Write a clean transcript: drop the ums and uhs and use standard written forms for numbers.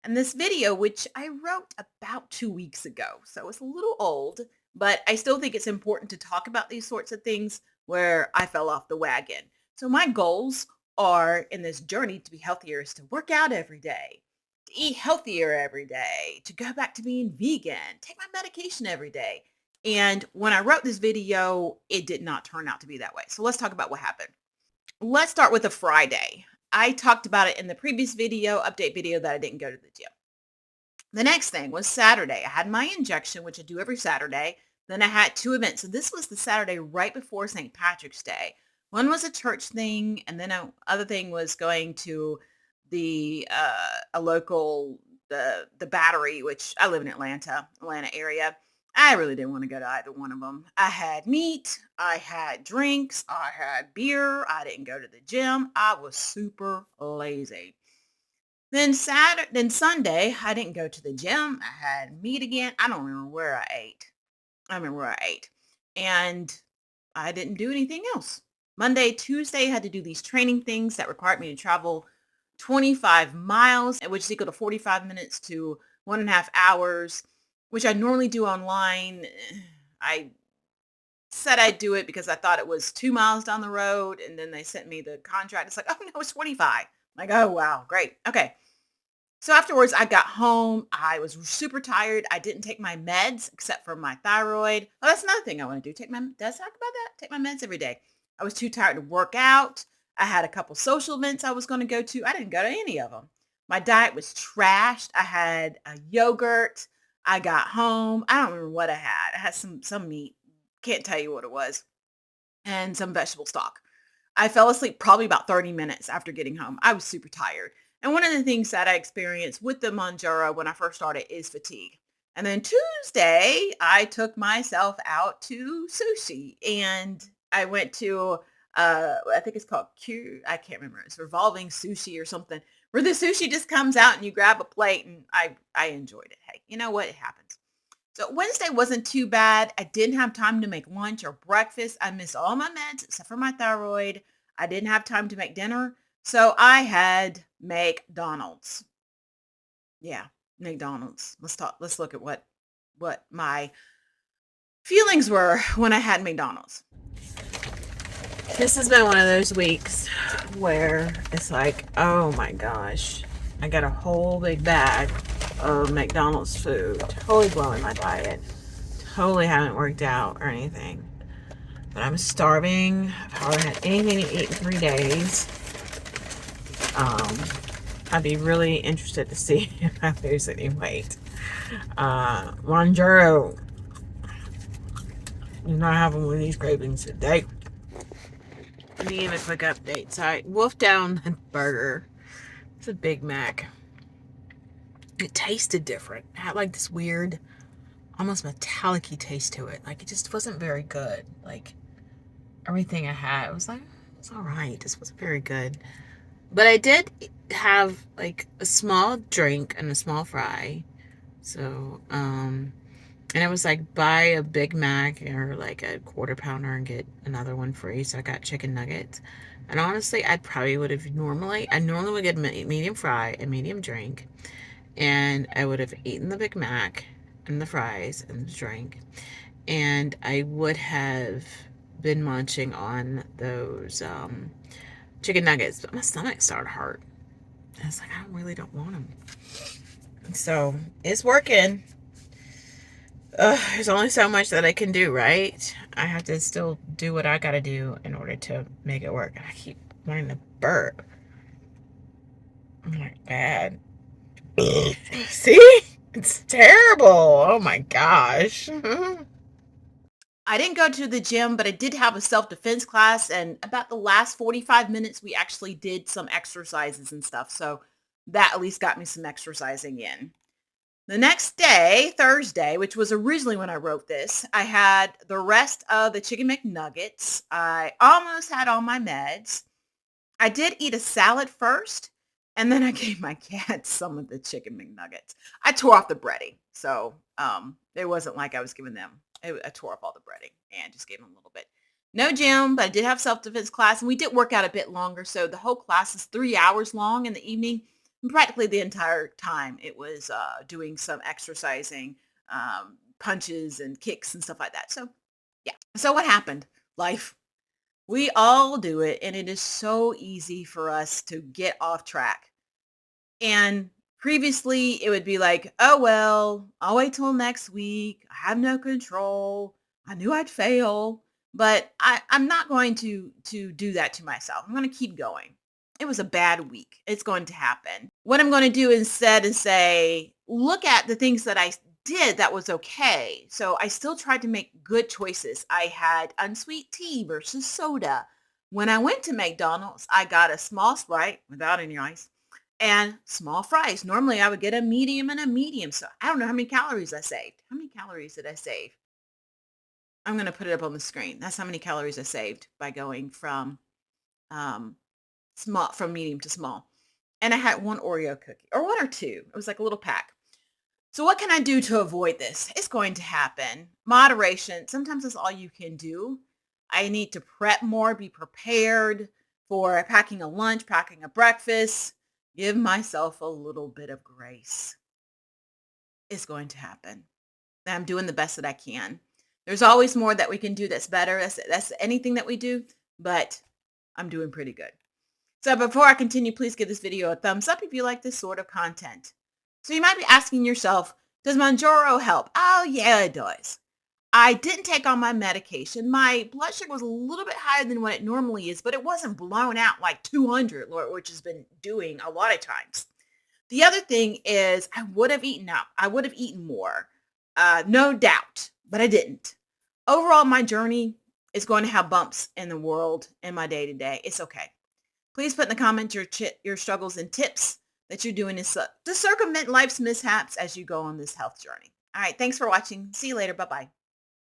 And this video, which I wrote about 2 weeks ago, so it's a little old, but I still think it's important to talk about these sorts of things where I fell off the wagon. So my goals are in this journey to be healthier is to work out every day, to eat healthier every day, to go back to being vegan, take my medication every day. And when I wrote this video, it did not turn out to be that way. So let's talk about what happened. Let's start with a Friday. I talked about it in the previous video, update video, that I didn't go to the gym. The next thing was Saturday. I had my injection, which I do every Saturday. Then I had two events. So this was the Saturday right before St. Patrick's Day. One was a church thing, and then other thing was going to the a local the Battery, which I live in Atlanta area. I really didn't want to go to either one of them. I had meat, I had drinks, I had beer. I didn't go to the gym. I was super lazy. Then Sunday, I didn't go to the gym. I had meat again. I don't remember where I ate. I remember where I ate. And I didn't do anything else. Monday, Tuesday, I had to do these training things that required me to travel 25 miles, which is equal to 45 minutes to 1.5 hours, which I normally do online. I said I'd do it because I thought it was 2 miles down the road. And then they sent me the contract. It's like, oh no, it's 25. I'm like, oh, wow, great. Okay. So afterwards, I got home. I was super tired. I didn't take my meds except for my thyroid. Oh, that's another thing I want to do. Did I talk about that? Take my meds every day. I was too tired to work out. I had a couple social events I was going to go to. I didn't go to any of them. My diet was trashed. I had a yogurt. I got home. I don't remember what I had. I had some meat. Can't tell you what it was. And some vegetable stock. I fell asleep probably about 30 minutes after getting home. I was super tired. And one of the things that I experienced with the Mounjaro when I first started is fatigue. And then Tuesday, I took myself out to sushi and I went to, I think it's called I can't remember. It's revolving sushi or something where the sushi just comes out and you grab a plate and I enjoyed it. Hey, you know what? It happens. So Wednesday wasn't too bad. I didn't have time to make lunch or breakfast. I missed all my meds except for my thyroid. I didn't have time to make dinner. So I had McDonald's. Yeah, McDonald's. Let's look at what my feelings were when I had McDonald's. This has been one of those weeks where it's like, oh my gosh, I got a whole big bag of McDonald's food. Totally blowing my diet. Totally haven't worked out or anything. But I'm starving. I've hardly had anything to eat in 3 days. I'd be really interested to see if I lose any weight. Mounjaro. You're not having one of these cravings today. Let me give a quick update. So I wolfed down the burger. It's a Big Mac. It tasted different. It had like this weird, almost metallic-y taste to it. Like it just wasn't very good. Like everything I had, it was like, it's all right. This wasn't very good. But I did have like a small drink and a small fry. So, and it was like buy a Big Mac or like a quarter pounder and get another one free. So I got chicken nuggets. And honestly, I normally would get medium fry and medium drink. And I would have eaten the Big Mac and the fries and the drink. And I would have been munching on those chicken nuggets. But my stomach started hurt. I was like, I really don't want them. So it's working. There's only so much that I can do, right? I have to still do what I gotta do in order to make it work. I keep wanting to burp. I'm like, bad. See? It's terrible. Oh my gosh. I didn't go to the gym, but I did have a self-defense class. And about the last 45 minutes, we actually did some exercises and stuff. So that at least got me some exercising in. The next day, Thursday, which was originally when I wrote this, I had the rest of the Chicken McNuggets. I almost had all my meds. I did eat a salad first, and then I gave my cats some of the Chicken McNuggets. I tore off the breading, so it wasn't like I was giving them. I tore off all the breading and just gave them a little bit. No gym, but I did have self-defense class, and we did work out a bit longer. So the whole class is 3 hours long in the evening. Practically the entire time it was doing some exercising, punches and kicks and stuff like that. So yeah. So what happened? Life. We all do it, and it is so easy for us to get off track. And previously, it would be like, "Oh, well, I'll wait till next week. I have no control. I knew I'd fail, but I'm not going to do that to myself. I'm going to keep going. It was a bad week. It's going to happen. What I'm going to do instead is say, look at the things that I did that was okay. So I still tried to make good choices. I had unsweet tea versus soda. When I went to McDonald's, I got a small Sprite without any ice and small fries. Normally, I would get a medium and a medium. So I don't know how many calories I saved. How many calories did I save? I'm going to put it up on the screen. That's how many calories I saved by going um, from medium to small. And I had one Oreo cookie or one or two. It was like a little pack. So what can I do to avoid this? It's going to happen. Moderation. Sometimes that's all you can do. I need to prep more, be prepared for packing a lunch, packing a breakfast. Give myself a little bit of grace. It's going to happen. And I'm doing the best that I can. There's always more that we can do that's better. That's anything that we do, but I'm doing pretty good. So before I continue, please give this video a thumbs up if you like this sort of content. So you might be asking yourself, does Mounjaro help? Oh yeah, it does. I didn't take on my medication. My blood sugar was a little bit higher than what it normally is, but it wasn't blown out like 200, which has been doing a lot of times. The other thing is I would have eaten out. I would have eaten more, no doubt, but I didn't. Overall, my journey is going to have bumps in the world in my day to day. It's okay. Please put in the comments your struggles and tips that you're doing to circumvent life's mishaps as you go on this health journey. All right. Thanks for watching. See you later. Bye-bye.